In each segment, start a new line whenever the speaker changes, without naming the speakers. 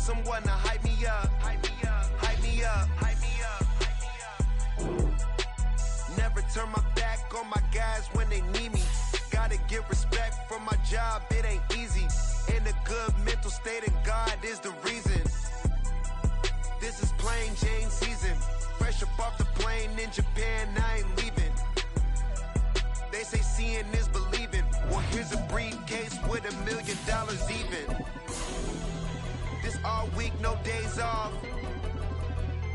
someone to hype me up, hype me up, hype me up, hype me up, hype me up. Never turn my back on my guys when they need me. Gotta get respect from my job, it ain't easy. In a good mental state, and God is the reason. This is plain Jane season. Fresh up off the plane in Japan, I ain't leaving. They say seeing is believing. Well, here's a briefcase with $1 million even. This all week, no days off.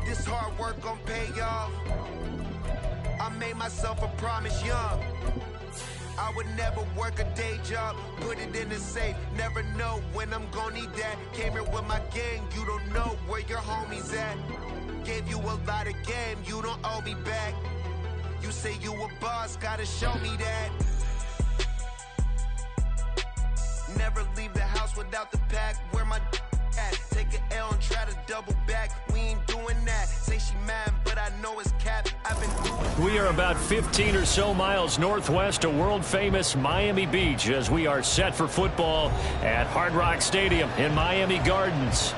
This hard work gon' pay off. I made myself a promise young. I would never work a day job, put it in the safe. Never know when I'm gonna need that. Came here with my gang, you don't know where your homies at. Gave you a lot of game, you don't owe me back. You say you a boss, gotta show me that. Never leave the house without the pack. Where my at? Take an L and try to double back. We ain't doing that. Say she mad, but I know it's cap. I've been doing.
We are about 15 or so miles northwest of world-famous Miami Beach as we are set for football at Hard Rock Stadium in Miami Gardens.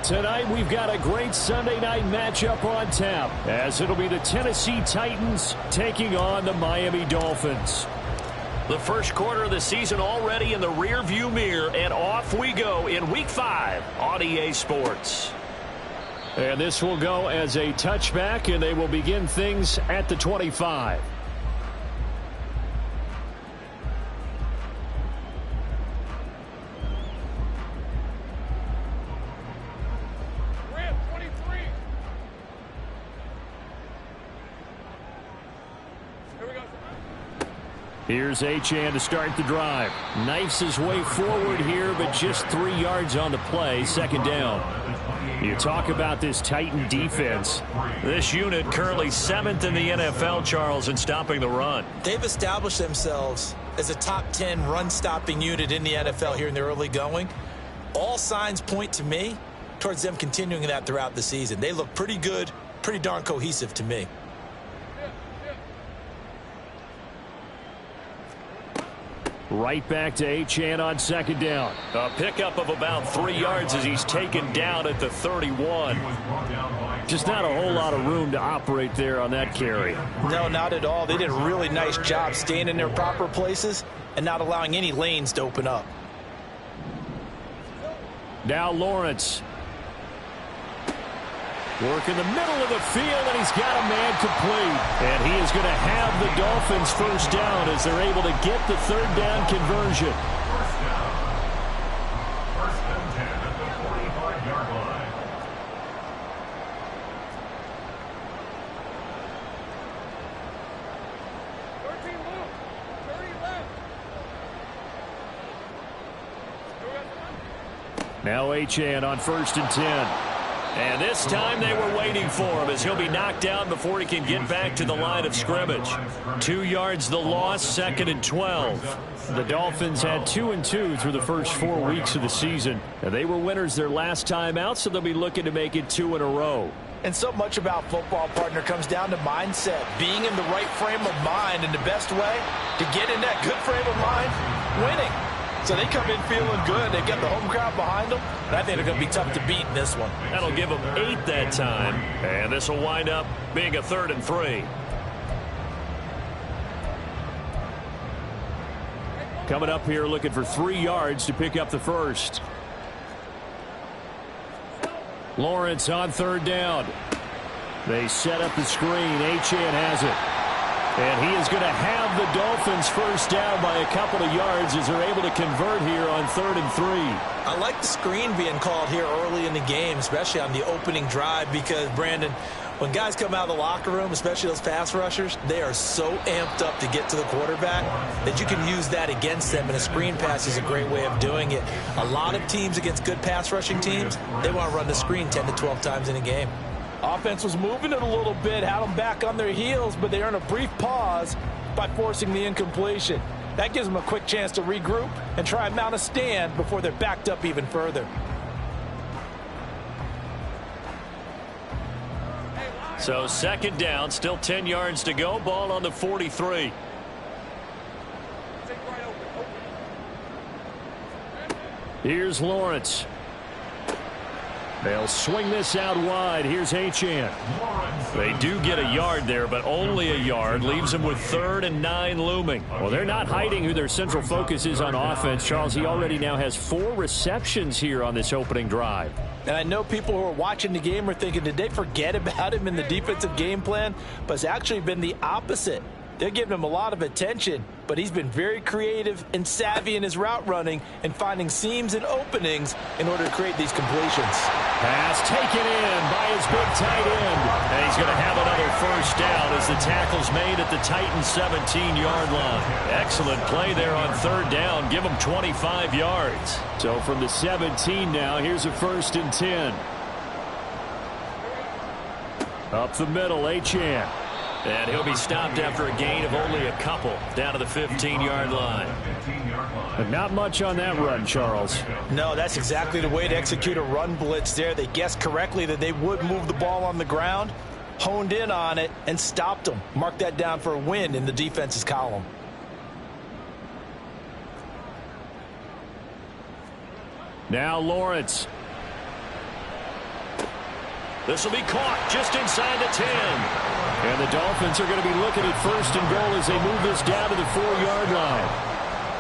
Tonight, we've got a great Sunday night matchup on tap, as it'll be the Tennessee Titans taking on the Miami Dolphins. The first quarter of the season already in the rearview mirror, and off we go in Week 5 on EA Sports. And this will go as a touchback, and they will begin things at the 25. Here's Achane to start the drive. Knifes his way forward here, but just 3 yards on the play. Second down. You talk about this Titan defense. This unit currently 7th in the NFL, Charles, in stopping the run.
They've established themselves as a top 10 run-stopping unit in the NFL here in the early going. All signs point to me towards them continuing that throughout the season. They look pretty good, pretty darn cohesive to me.
Right back to Achane on second down. A pickup of about 3 yards as he's taken down at the 31. Just not a whole lot of room to operate there on that carry.
No, not at all. They did a really nice job staying in their proper places and not allowing any lanes to open up.
Now Lawrence. Work in the middle of the field, and he's got a man complete. And he is going to have the Dolphins first down as they're able to get the third down conversion.
First and 10 at the 45-yard line.
Now Achane on first and 10. And this time they were waiting for him as he'll be knocked down before he can get back to the line of scrimmage. 2 yards the loss, second and 12. The Dolphins had 2-2 through the first 4 weeks of the season. And they were winners their last time out, so they'll be looking to make it 2 in a row.
And so much about football, partner, comes down to mindset. Being in the right frame of mind, and the best way to get in that good frame of mind, winning. So they come in feeling good. They get the home crowd behind them. And I think they're going to be tough to beat in this one.
That'll give them 8 that time. And this will wind up being a 3rd and 3. Coming up here looking for 3 yards to pick up the first. Lawrence on third down. They set up the screen. Achane has it. And he is going to have the Dolphins first down by a couple of yards as they're able to convert here on 3rd and 3.
I like the screen being called here early in the game, especially on the opening drive, because, Brandon, when guys come out of the locker room, especially those pass rushers, they are so amped up to get to the quarterback that you can use that against them, and a screen pass is a great way of doing it. A lot of teams against good pass rushing teams, they want to run the screen 10 to 12 times in a game.
Offense was moving it a little bit, had them back on their heels, but they earned a brief pause by forcing the incompletion. That gives them a quick chance to regroup and try and mount a stand before they're backed up even further.
So second down, still 10 yards to go, ball on the 43. Here's Lawrence. They'll swing this out wide. Here's Achane. They do get a yard there, but only a yard. Leaves them with 3rd and 9 looming. Well, they're not hiding who their central focus is on offense. Charles, he already now has 4 receptions here on this opening drive.
And I know people who are watching the game are thinking, did they forget about him in the defensive game plan? But it's actually been the opposite. They're giving him a lot of attention, but he's been very creative and savvy in his route running and finding seams and openings in order to create these completions.
Pass taken in by his big tight end. And he's going to have another first down as the tackle's made at the Titans' 17-yard line. Excellent play there on 3rd down. Give him 25 yards. So from the 17 now, here's a 1st and 10. Up the middle, Achane. And he'll be stopped after a gain of only a couple down to the 15-yard line.
But
not much on that run, Charles.
No, that's exactly the way to execute a run blitz there. They guessed correctly that they would move the ball on the ground, honed in on it, and stopped them. Mark that down for a win in the defense's column.
Now Lawrence. This will be caught just inside the 10. And the Dolphins are going to be looking at 1st and goal as they move this down to the 4-yard line.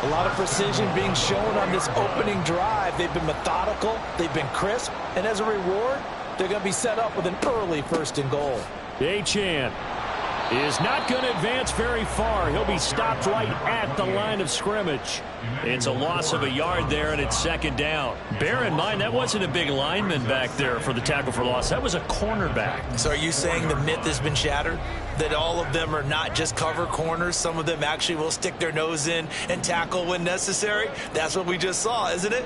A lot of precision being shown on this opening drive. They've been methodical, they've been crisp, and as a reward, they're going to be set up with an early 1st and goal.
Achane is not going to advance very far. He'll be stopped right at the line of scrimmage. It's a loss of a yard there, and it's 2nd down. Bear in mind, that wasn't a big lineman back there for the tackle for loss. That was a cornerback.
So are you saying the myth has been shattered? That all of them are not just cover corners? Some of them actually will stick their nose in and tackle when necessary? That's what we just saw, isn't it?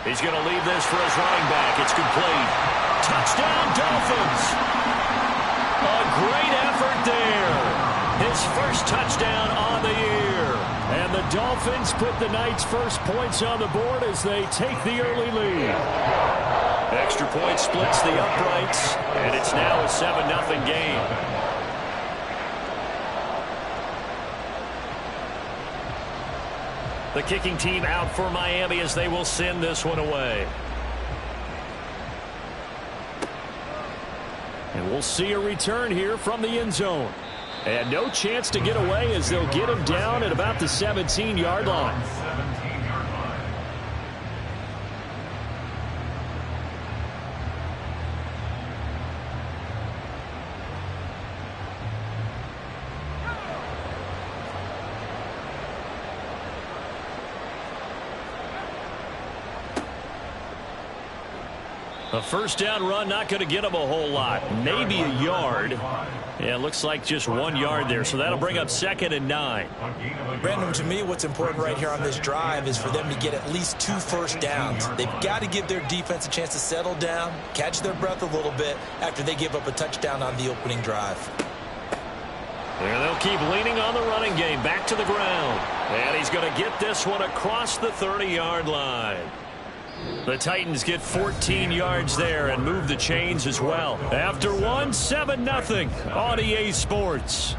He's going to leave this for his running back. It's complete. Touchdown, Dolphins! A great effort there. His first touchdown on the year. And the Dolphins put the night's first points on the board as they take the early lead. Extra point splits the uprights, and it's now a 7-0 game. The kicking team out for Miami as they will send this one away. And we'll see a return here from the end zone. And no chance to get away as they'll get him down at about the 17-yard line. A first down run, not going to get him a whole lot. Maybe a yard. Yeah, it looks like just 1 yard there. So that'll bring up 2nd and 9.
Brandon, to me, what's important right here on this drive is for them to get at least 2 first downs. They've got to give their defense a chance to settle down, catch their breath a little bit after they give up a touchdown on the opening drive.
And they'll keep leaning on the running game. Back to the ground. And he's going to get this one across the 30-yard line. The Titans get 14 yards there and move the chains as well. After one, 7-0 on EA Sports.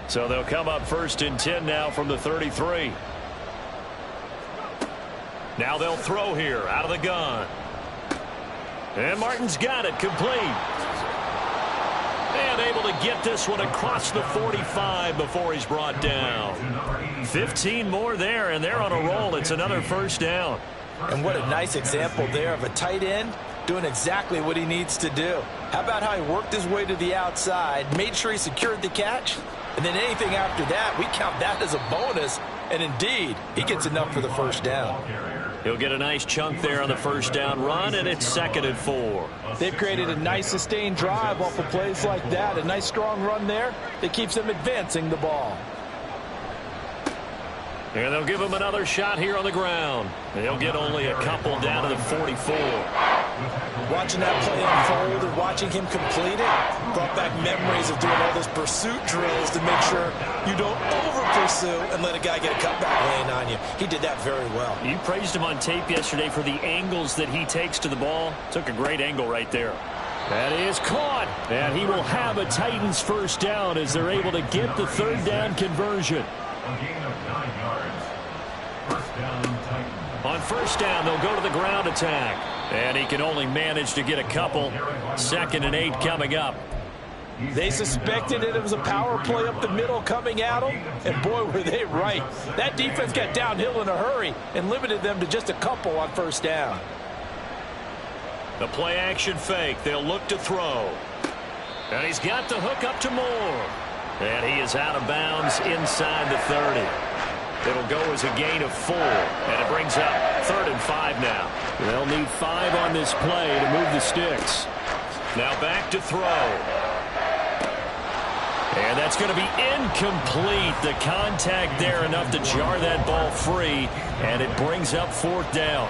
So they'll come up 1st and 10 now from the 33. Now they'll throw here out of the gun. And Martin's got it complete. And able to get this one across the 45 before he's brought down. 15 more there, and they're on a roll. It's another first down.
And what a nice example there of a tight end doing exactly what he needs to do. How about how he worked his way to the outside, made sure he secured the catch, and then anything after that, we count that as a bonus. And indeed, he gets enough for the first down.
He'll get a nice chunk there on the first down run, and it's 2nd and 4.
They've created a nice sustained drive off of plays like that. A nice strong run there that keeps them advancing the ball.
And they'll give him another shot here on the ground. They'll get only a couple down to the 44.
Watching that play unfold and watching him complete it brought back memories of doing all those pursuit drills to make sure you don't over-pursue and let a guy get a cutback laying on you. He did that very well.
You praised him on tape yesterday for the angles that he takes to the ball. Took a great angle right there. That is caught, and he will have a Titans first down as they're able to get the third down conversion.
A gain of 9 yards. First down, Titans.
On first down, they'll go to the ground attack, and he can only manage to get a couple. 2nd and 8 coming up.
They suspected it was a power play up the middle coming at them, and boy, were they right. That defense got downhill in a hurry and limited them to just a couple on first down.
The play-action fake. They'll look to throw. And he's got the hook up to Moore. And he is out of bounds inside the 30. It'll go as a gain of 4. And it brings up 3rd and 5 now. They'll need 5 on this play to move the sticks. Now back to throw. And that's going to be incomplete. The contact there enough to jar that ball free. And it brings up 4th down.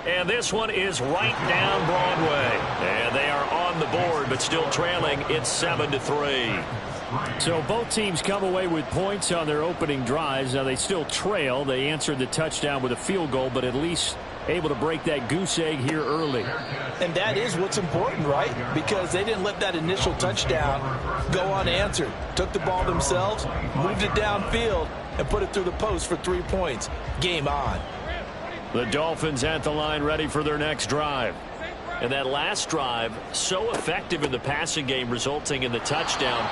And this one is right down Broadway. And they are on the board, but still trailing. It's 7-3. So both teams come away with points on their opening drives. Now they still trail. They answered the touchdown with a field goal, but at least able to break that goose egg here early.
And that is what's important, right? Because they didn't let that initial touchdown go unanswered. Took the ball themselves, moved it downfield, and put it through the post for 3 points. Game on.
The Dolphins at the line ready for their next drive. And that last drive, so effective in the passing game, resulting in the touchdown.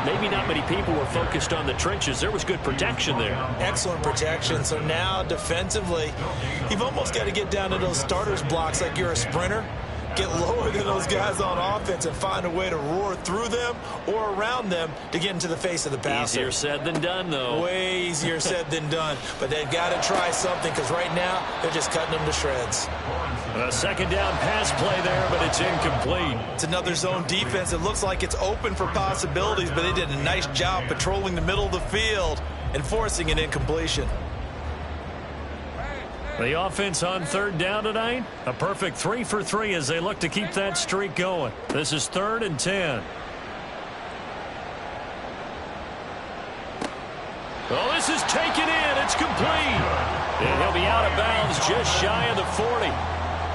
Maybe not many people were focused on the trenches. There was good protection there.
Excellent protection. So now defensively, you've almost got to get down to those starters blocks like you're a sprinter. Get lower than those guys on offense and find a way to roar through them or around them to get into the face of the passer.
Easier said than done, though.
Way easier said than done. But they've got to try something because right now they're just cutting them to shreds.
A 2nd down pass play there, but it's incomplete.
It's another zone defense. It looks like it's open for possibilities, but they did a nice job patrolling the middle of the field and forcing an incompletion.
The offense on 3rd down tonight, a perfect 3 for 3 as they look to keep that streak going. This is 3rd and 10. Oh, this is taken in. It's complete. And he'll be out of bounds just shy of the 40.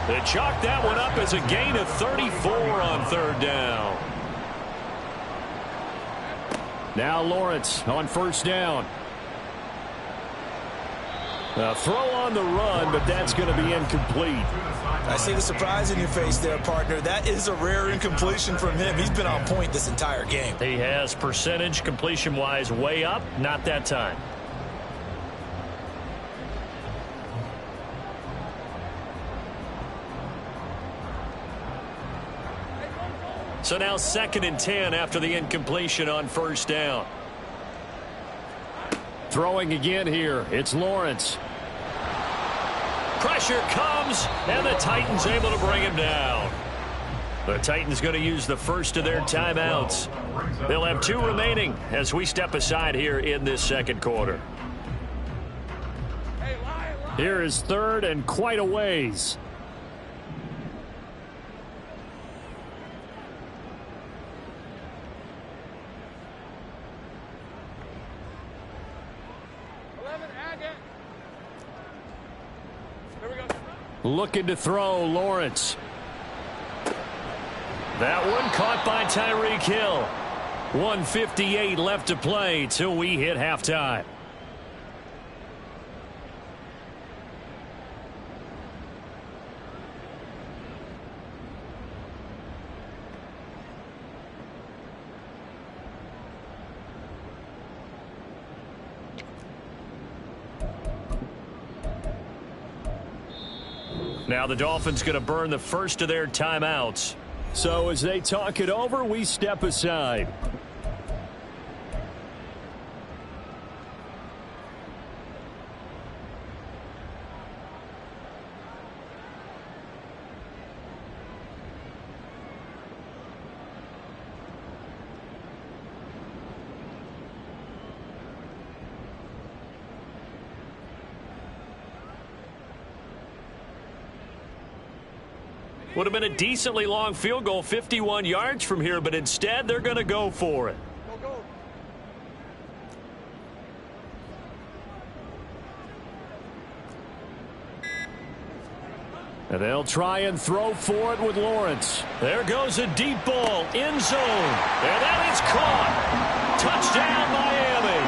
They chalk that one up as a gain of 34 on 3rd down. Now Lawrence on first down. A throw on the run, but that's going to be incomplete.
I see the surprise in your face there, partner. That is a rare incompletion from him. He's been on point this entire game.
He has percentage completion-wise way up, not that time. So now 2nd and 10 after the incompletion on first down. Throwing again here. It's Lawrence. Pressure comes, and the Titans able to bring him down. The Titans going to use the first of their timeouts. They'll have 2 remaining as we step aside here in this 2nd quarter. Here is 3rd and quite a ways. Looking to throw, Lawrence. That one caught by Tyreek Hill. 1:58 left to play till we hit halftime. Now the Dolphins going to burn the first of their timeouts. So as they talk it over, we step aside. Would have been a decently long field goal, 51 yards from here, but instead they're going to go for it. And they'll try and throw for it with Lawrence. There goes a deep ball, end zone. And that is caught. Touchdown, Miami.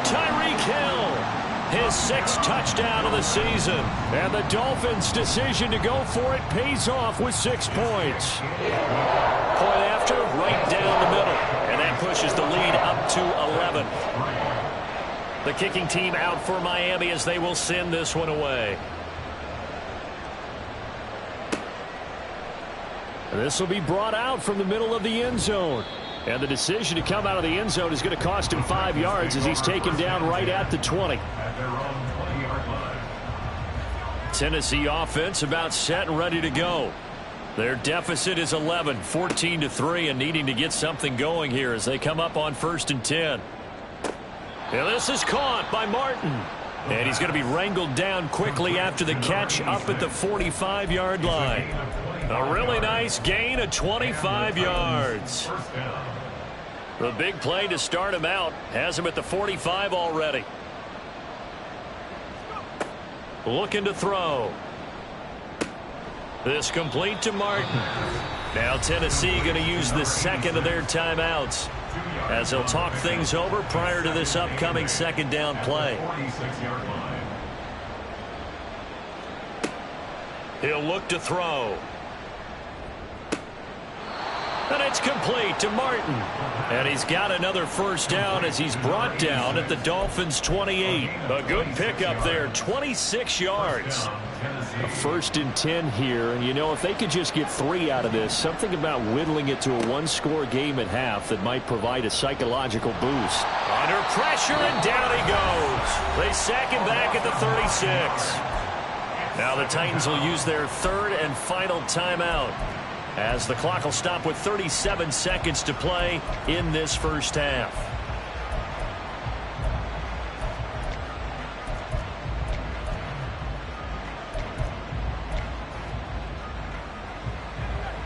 Tyreek Hill, his 6th touchdown of the season. And the Dolphins' decision to go for it pays off with 6 points. Point after, right down the middle. And that pushes the lead up to 11. The kicking team out for Miami as they will send this one away. This will be brought out from the middle of the end zone. And the decision to come out of the end zone is going to cost him 5 yards as he's taken down right at the 20. Tennessee offense about set and ready to go. Their deficit is 11, 14-3, and needing to get something going here as they come up on 1st and 10. And this is caught by Martin. And he's going to be wrangled down quickly after the catch up at the 45-yard line. A really nice gain of 25 yards. The big play to start him out has him at the 45 already. Looking to throw. This complete to Martin. Now Tennessee going to use the 2nd of their timeouts as they'll talk things over prior to this upcoming 2nd down play. He'll look to throw. And it's complete to Martin. And he's got another 1st down as he's brought down at the Dolphins' 28. A good pickup there, 26 yards. A 1st and 10 here. And, you know, if they could just get 3 out of this, something about whittling it to a 1-score game at half that might provide a psychological boost. Under pressure, and down he goes. They sack him back at the 36. Now the Titans will use their 3rd and final timeout, as the clock will stop with 37 seconds to play in this 1st half.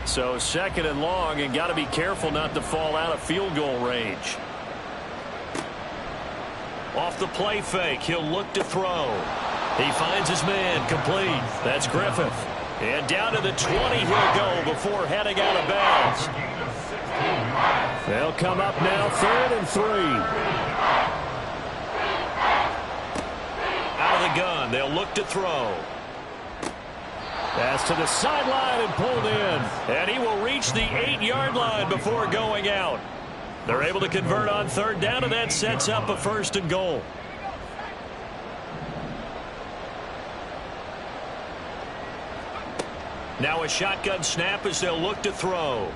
So 2nd and long, and got to be careful not to fall out of field goal range. Off the play fake, he'll look to throw. He finds his man, complete. That's Griffith. And down to the 20 he'll go before heading out of bounds. They'll come up now 3rd and 3. Out of the gun, they'll look to throw. Pass to the sideline and pulled in. And he will reach the 8-yard line before going out. They're able to convert on 3rd down, and that sets up a 1st and goal. Now a shotgun snap as they'll look to throw.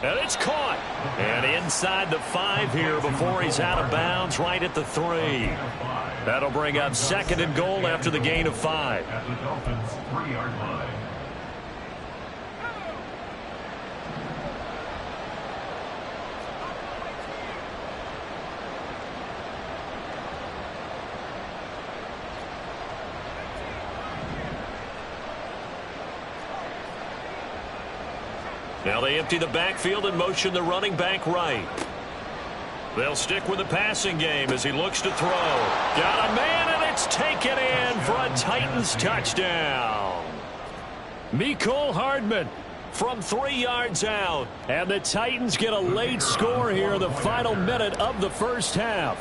And it's caught. And inside the 5 here before he's out of bounds, right at the 3. That'll bring up 2nd and goal after the gain of 5.
At the Dolphins' 3-yard line.
Now they empty the backfield and motion the running back right. They'll stick with the passing game as he looks to throw. Got a man, and it's taken in for a Titans touchdown. Mecole Hardman from 3 yards out. And the Titans get a late score here in the final minute of the 1st half.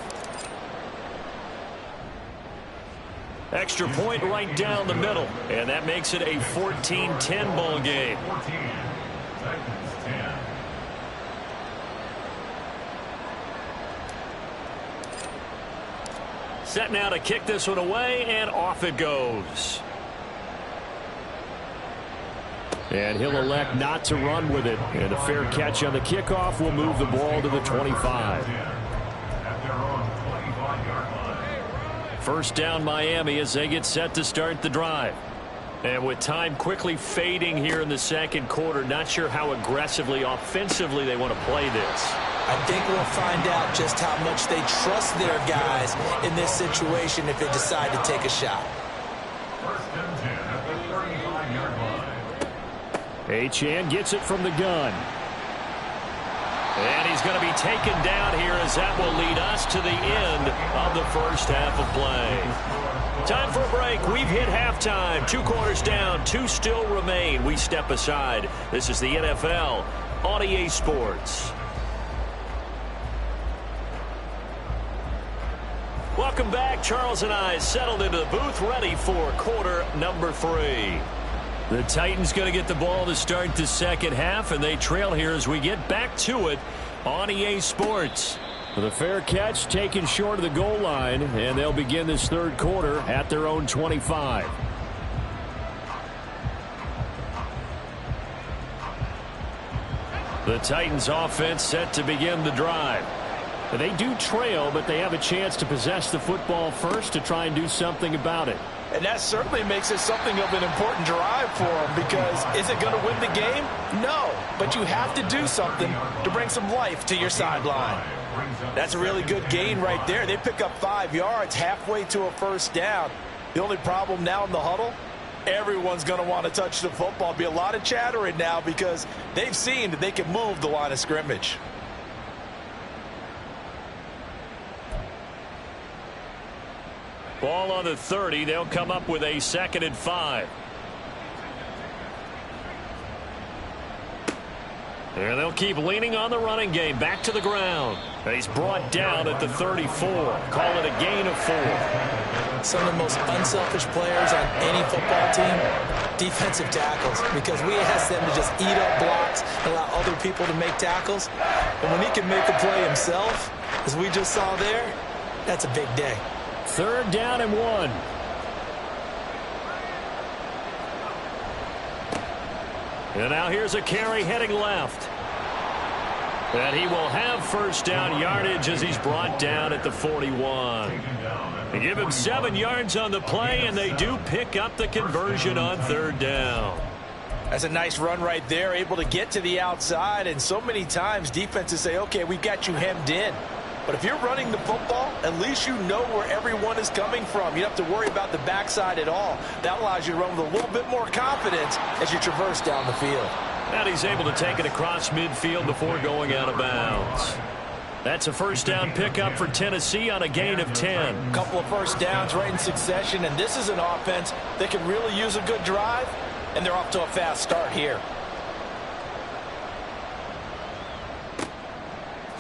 Extra point right down the middle. And that makes it a 14-10 ball game.
14. Titans 10.
Set now to kick this one away, and off it goes. And he'll elect not to run with it. And a fair catch on the kickoff will move the ball to the 25.
At their own 25-yard line.
1st down Miami as they get set to start the drive. And with time quickly fading here in the 2nd quarter, not sure how aggressively, offensively they want to play this.
I think we'll find out just how much they trust their guys in this situation if they decide to take a shot.
1st and 10 at the 35-yard line.
Achane gets it from the gun. And he's going to be taken down here as that will lead us to the end of the 1st half of play. Time for a break. We've hit halftime. 2 quarters down, 2 still remain. We step aside. This is the NFL on EA Sports. Welcome back. Charles and I settled into the booth, ready for quarter number 3. The Titans going to get the ball to start the second half, and they trail here as we get back to it on EA Sports. The fair catch taken short of the goal line, and they'll begin this third quarter at their own 25. The Titans offense set to begin the drive. They do trail, but they have a chance to possess the football first to try and do something about it.
And that certainly makes it something of an important drive for them, because is it going to win the game? No, but you have to do something to bring some life to your sideline. That's a really good gain right there. They pick up 5 yards halfway to a first down. The only problem now in the huddle, everyone's going to want to touch the football. Be a lot of chattering now because they've seen that they can move the line of scrimmage.
Ball on the 30. They'll come up with a 2nd and 5. And they'll keep leaning on the running game. Back to the ground. He's brought down at the 34. Call it a gain of 4.
Some of the most unselfish players on any football team, defensive tackles, because we ask them to just eat up blocks and allow other people to make tackles. And when he can make a play himself, as we just saw there, that's a big day.
3rd down and 1. And now here's a carry heading left. And he will have first down yardage as he's brought down at the 41. They give him 7 yards on the play, and they do pick up the conversion on 3rd down.
That's a nice run right there, able to get to the outside. And so many times defenses say, okay, we've got you hemmed in. But if you're running the football, at least you know where everyone is coming from. You don't have to worry about the backside at all. That allows you to run with a little bit more confidence as you traverse down the field.
And he's able to take it across midfield before going out of bounds. That's a first down pickup for Tennessee on a gain of 10.
A couple of first downs right in succession, and this is an offense that can really use a good drive, and they're off to a fast start here.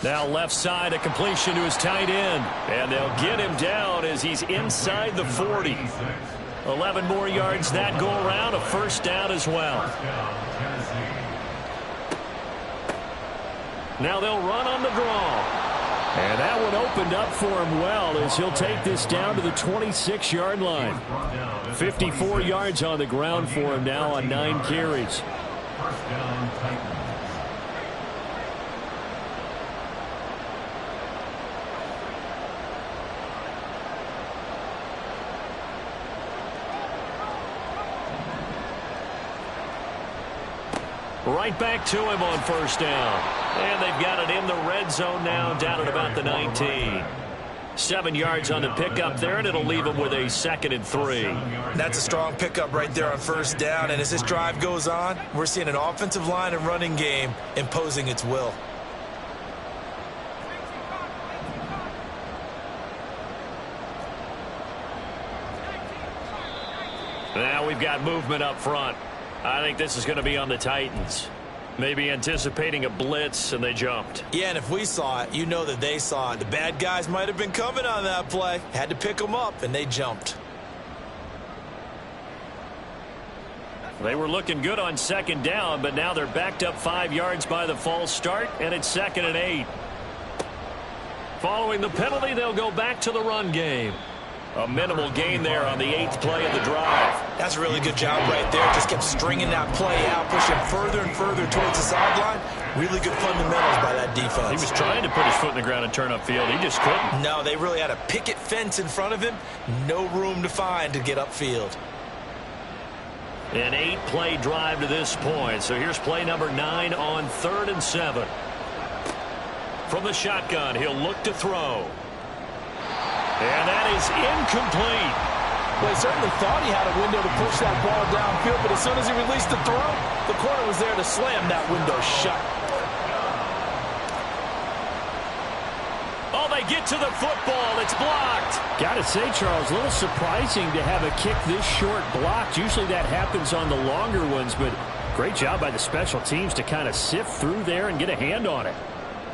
Now left side, a completion to his tight end. And they'll get him down as he's inside the 40. 11 more yards that go around, a first down as well. Now they'll run on the draw. And that one opened up for him well as he'll take this down to the 26-yard line. 54 yards on the ground for him now on 9 carries.
First down, Titans.
Right back to him on first down. And they've got it in the red zone now, down at about the 19. 7 yards on the pickup there, and it'll leave them with a 2nd and 3.
That's a strong pickup right there on first down. And as this drive goes on, we're seeing an offensive line and running game imposing its will.
Now we've got movement up front. I think this is going to be on the Titans. Maybe anticipating a blitz, and they jumped.
Yeah, and if we saw it, you know that they saw it. The bad guys might have been coming on that play. Had to pick them up, and they jumped.
They were looking good on 2nd down, but now they're backed up 5 yards by the false start, and it's 2nd and 8. Following the penalty, they'll go back to the run game. A minimal gain there on the 8th play of the drive.
That's a really good job right there. Just kept stringing that play out, pushing further and further towards the sideline. Really good fundamentals by that defense.
He was trying to put his foot in the ground and turn upfield. He just couldn't.
No, they really had a picket fence in front of him. No room to find to get upfield.
An 8-play drive to this point. So here's play number 9 on 3rd and 7. From the shotgun, he'll look to throw. And that is incomplete.
Well, he certainly thought he had a window to push that ball downfield, but as soon as he released the throw, the corner was there to slam that window shut.
Oh, they they get to the football. It's blocked. Got to say, Charles, a little surprising to have a kick this short blocked. Usually that happens on the longer ones, but great job by the special teams to kind of sift through there and get a hand on it.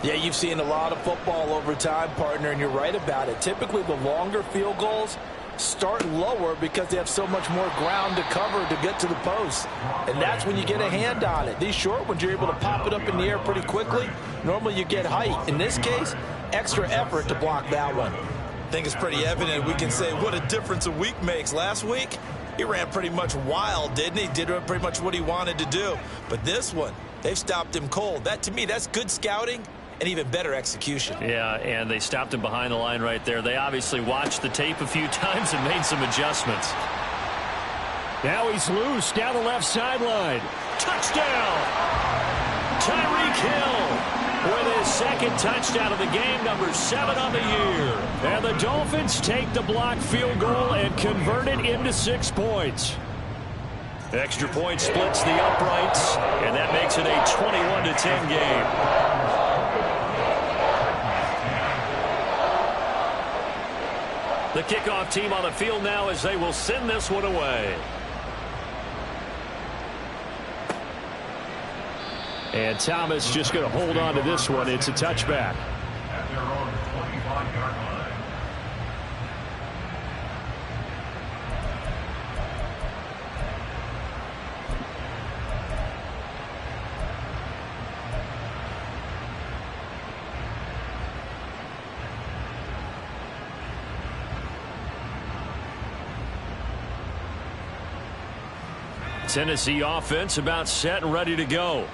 Yeah, you've seen a lot of football over time, partner, and you're right about it. Typically, the longer field goals start lower because they have so much more ground to cover to get to the post. And that's when you get a hand on it. These short ones, you're able to pop it up in the air pretty quickly. Normally, you get height. In this case, extra effort to block that one.
I think it's pretty evident. We can say what a difference a week makes. Last week, he ran pretty much wild, didn't he? Did pretty much what he wanted to do. But this one, they've stopped him cold. That, to me, that's good scouting and even better execution.
Yeah, and they stopped him behind the line right there. They obviously watched the tape a few times and made some adjustments. Now he's loose down the left sideline. Touchdown! Tyreek Hill with his second touchdown of the game, number 7 on the year. And the Dolphins take the blocked field goal and convert it into 6 points. Extra point splits the uprights, and that makes it a 21-10 game. The kickoff team on the field now as they will send this one away. And Thomas just going to hold on to this one. It's a touchback.
At their own 25-yard line.
Tennessee offense about set and ready to go.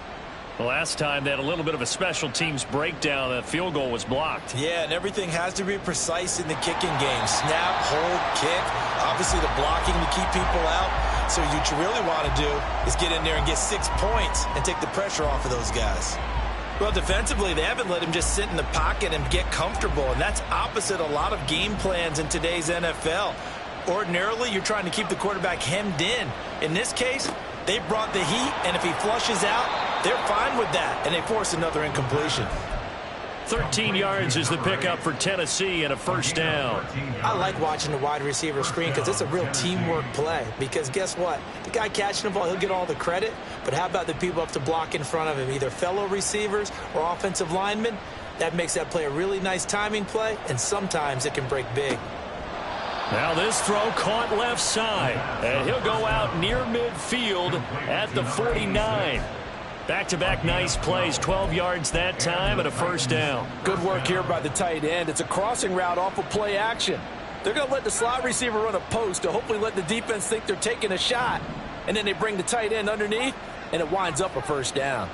The last time they had a little bit of a special teams breakdown. The field goal was blocked.
Yeah, and everything has to be precise in the kicking game. Snap, hold, kick. Obviously the blocking to keep people out. So what you really want to do is get in there and get 6 points and take the pressure off of those guys. Well, defensively, they haven't let him just sit in the pocket and get comfortable, and that's opposite a lot of game plans in today's NFL. Ordinarily, you're trying to keep the quarterback hemmed in. In this case, they brought the heat, and if he flushes out, they're fine with that, and they force another incompletion.
13 yards is the pickup for Tennessee and a first down.
I like watching the wide receiver screen because it's a real teamwork play. Because guess what? The guy catching the ball, he'll get all the credit. But how about the people up to block in front of him, either fellow receivers or offensive linemen? That makes that play a really nice timing play, and sometimes it can break big.
Now this throw caught left side, and he'll go out near midfield at the 49. Back-to-back nice plays, 12 yards that time and a first down.
Good work here by the tight end. It's a crossing route off of play action. They're going to let the slot receiver run a post to hopefully let the defense think they're taking a shot. And then they bring the tight end underneath, and it winds up a first down.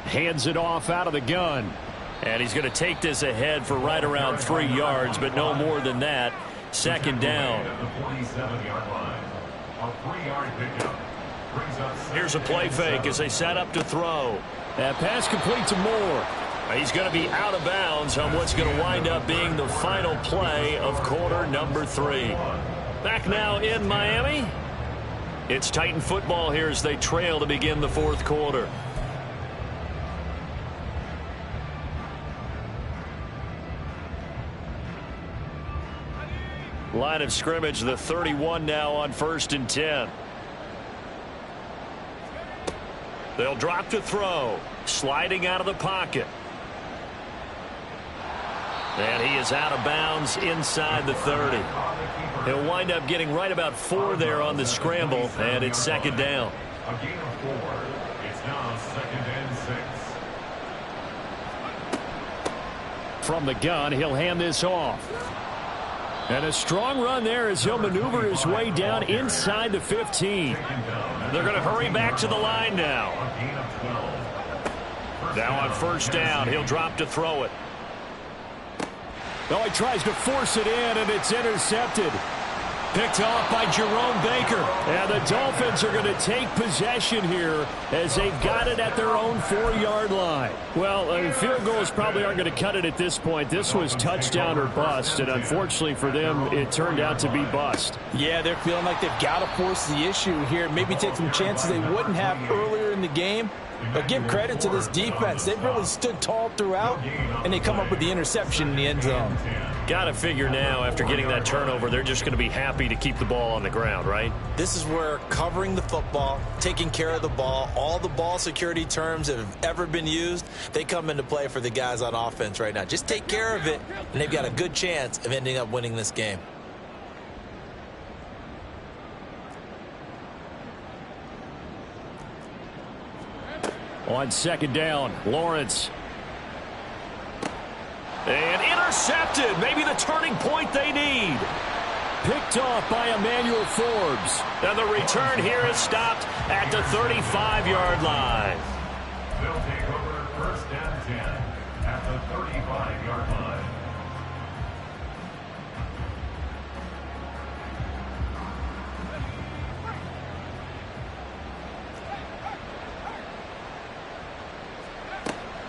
Hands it off out of the gun. And he's going to take this ahead for right around 3 yards, but no more than that. Second down.
At the 47-yard line. A 3-yard pickup.
Here's a play fake as they set up to throw. That pass complete to Moore. He's going to be out of bounds on what's going to wind up being the final play of quarter number 3. Back now in Miami. It's Titan football here as they trail to begin the fourth quarter. Line of scrimmage, the 31 now on 1st and 10. They'll drop to throw. Sliding out of the pocket. And he is out of bounds inside the 30. He'll wind up getting right about 4 there on the scramble, and it's second down.
A gain of 4. It's now 2nd and 6.
From the gun, he'll hand this off. And a strong run there as he'll maneuver his way down inside the 15. They're going to hurry back to the line now. Now on first down, he'll drop to throw it. Oh, he tries to force it in, and it's intercepted. Picked off by Jerome Baker. And the Dolphins are going to take possession here as they've got it at their own 4-yard line. Well, field goals probably aren't going to cut it at this point. This was touchdown or bust, and unfortunately for them, it turned out to be bust.
Yeah, they're feeling like they've got to force the issue here. Maybe take some chances they wouldn't have earlier in the game. But give credit to this defense. They've really stood tall throughout, and they come up with the interception in the end zone.
Got to figure now, after getting that turnover, they're just going to be happy to keep the ball on the ground, right?
This is where covering the football, taking care of the ball, all the ball security terms that have ever been used, they come into play for the guys on offense right now. Just take care of it, and they've got a good chance of ending up winning this game.
On second down, Lawrence. And intercepted. Maybe the turning point they need. Picked off by Emmanuel Forbes. And the return here is stopped at the 35-yard line.
They'll take over first and 10 at the 35-yard line.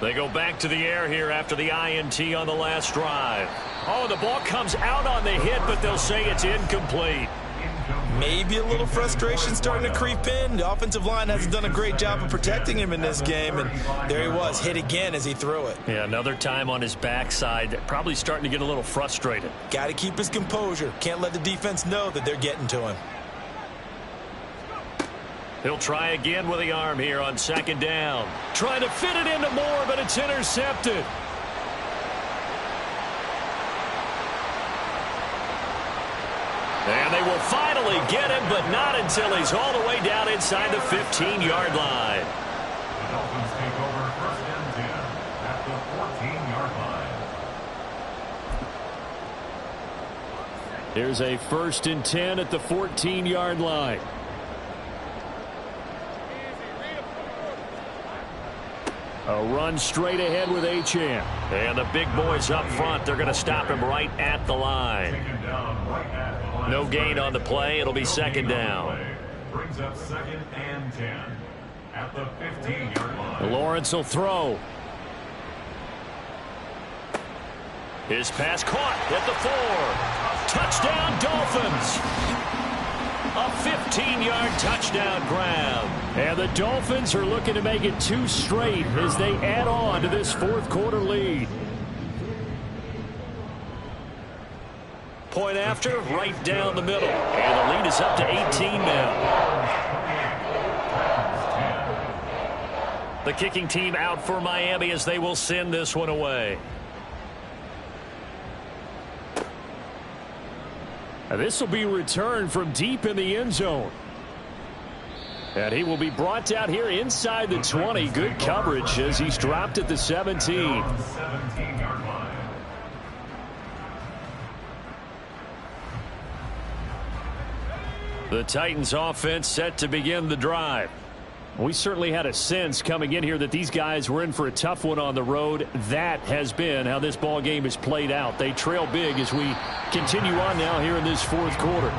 They go back to the air here after the INT on the last drive. Oh, the ball comes out on the hit, but they'll say it's incomplete.
Maybe a little frustration starting to creep in. The offensive line hasn't done a great job of protecting him in this game, and there he was, hit again as he threw it.
Yeah, another time on his backside, probably starting to get a little frustrated.
Got to keep his composure. Can't let the defense know that they're getting to him.
He'll try again with the arm here on second down. Trying to fit it into Moore, but it's intercepted. And they will finally get him, but not until he's all the way down inside the 15-yard line.
The Dolphins take over first and 10 at the 14-yard line.
Here's a first and 10 at the 14-yard line. A run straight ahead with Achane. And the big boys up front, they're going to stop him right at the line. No gain on the play. It'll be second down.
Brings up second and 10 at the 15-yard line.
Lawrence will throw. His pass caught at the 4. Touchdown, Dolphins. A 15-yard touchdown grab. And the Dolphins are looking to make it 2 straight as they add on to this fourth quarter lead. Point after, right down the middle. And the lead is up to 18 now. The kicking team out for Miami as they will send this one away. And this will be returned from deep in the end zone. And he will be brought down here inside the 20. Good coverage as he's dropped at the 17.
17-yard line.
The Titans offense set to begin the drive. We certainly had a sense coming in here that these guys were in for a tough one on the road. That has been how this ball game has played out. They trail big as we continue on now here in this fourth quarter.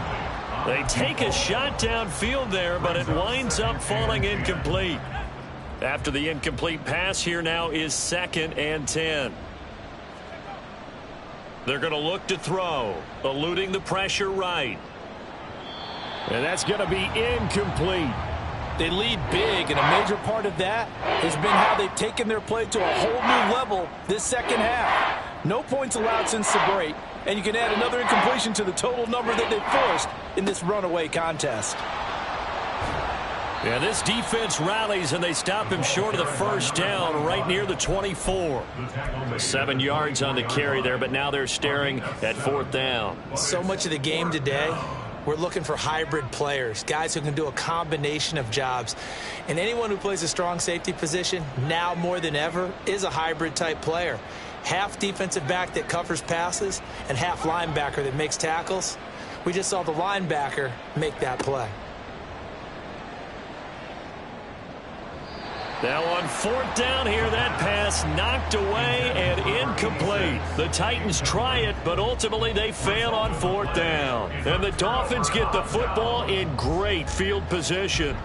They take a shot downfield there, but it winds up falling incomplete. After the incomplete pass, here now is second and 10. They're going to look to throw, eluding the pressure right. And that's going to be incomplete.
They lead big, and a major part of that has been how they've taken their play to a whole new level this second half. No points allowed since the break, and you can add another incompletion to the total number that they forced in this runaway contest.
Yeah, this defense rallies, and they stop him short of the first down right near the 24. 7 yards on the carry there, but now they're staring at fourth down.
So much of the game today, we're looking for hybrid players, guys who can do a combination of jobs. And anyone who plays a strong safety position, now more than ever, is a hybrid type player. Half defensive back that covers passes and half linebacker that makes tackles. We just saw the linebacker make that play.
Now on fourth down here, that pass knocked away and incomplete. The Titans try it, but ultimately they fail on fourth down. And the Dolphins get the football in great field position.